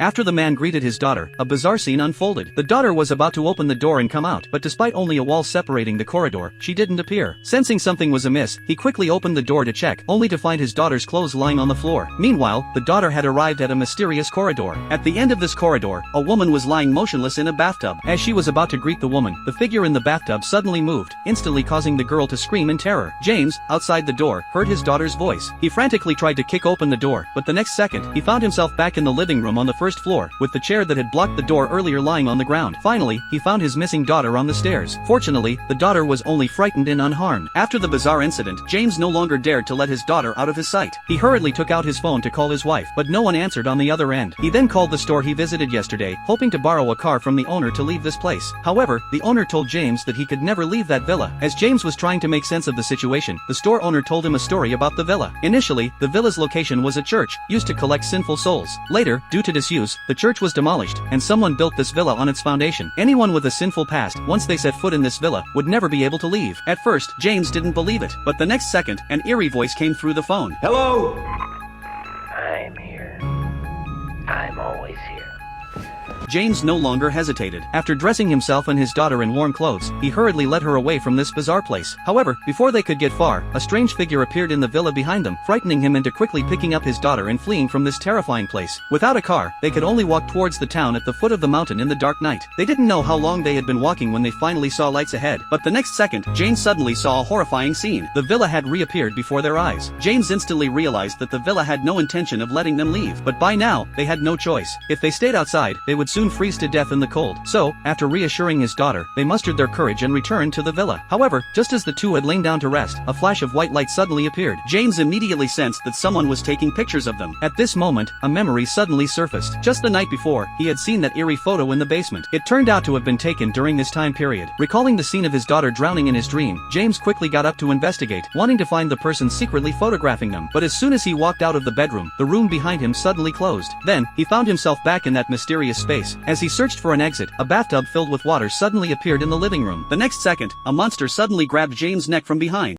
After the man greeted his daughter, a bizarre scene unfolded. The daughter was about to open the door and come out, but despite only a wall separating the corridor, she didn't appear. Sensing something was amiss, he quickly opened the door to check, only to find his daughter's clothes lying on the floor. Meanwhile, the daughter had arrived at a mysterious corridor. At the end of this corridor, a woman was lying motionless in a bathtub. As she was about to greet the woman, the figure in the bathtub suddenly moved, instantly causing the girl to scream in terror. James, outside the door, heard his daughter's voice. He frantically tried to kick open the door, but the next second, he found himself back in the living room on the first floor, with the chair that had blocked the door earlier lying on the ground. Finally, he found his missing daughter on the stairs. Fortunately, the daughter was only frightened and unharmed. After the bizarre incident, James no longer dared to let his daughter out of his sight. He hurriedly took out his phone to call his wife, but no one answered on the other end. He then called the store he visited yesterday, hoping to borrow a car from the owner to leave this place. However, the owner told James that he could never leave that villa. As James was trying to make sense of the situation, the store owner told him a story about the villa. Initially, the villa's location was a church, used to collect sinful souls. Later, due to disuse, the church was demolished, and someone built this villa on its foundation. Anyone with a sinful past, once they set foot in this villa, would never be able to leave. At first, James didn't believe it, but the next second, an eerie voice came through the phone. Hello? I'm here. I'm always here. James no longer hesitated. After dressing himself and his daughter in warm clothes, he hurriedly led her away from this bizarre place. However, before they could get far, a strange figure appeared in the villa behind them, frightening him into quickly picking up his daughter and fleeing from this terrifying place. Without a car, they could only walk towards the town at the foot of the mountain in the dark night. They didn't know how long they had been walking when they finally saw lights ahead, but the next second, James suddenly saw a horrifying scene. The villa had reappeared before their eyes. James instantly realized that the villa had no intention of letting them leave, but by now, they had no choice. If they stayed outside, they would soon freeze to death in the cold. So, after reassuring his daughter, they mustered their courage and returned to the villa. However, just as the two had lain down to rest, a flash of white light suddenly appeared. James immediately sensed that someone was taking pictures of them. At this moment, a memory suddenly surfaced. Just the night before, he had seen that eerie photo in the basement. It turned out to have been taken during this time period. Recalling the scene of his daughter drowning in his dream, James quickly got up to investigate, wanting to find the person secretly photographing them. But as soon as he walked out of the bedroom, the room behind him suddenly closed. Then, he found himself back in that mysterious space. As he searched for an exit, a bathtub filled with water suddenly appeared in the living room. The next second, a monster suddenly grabbed James' neck from behind.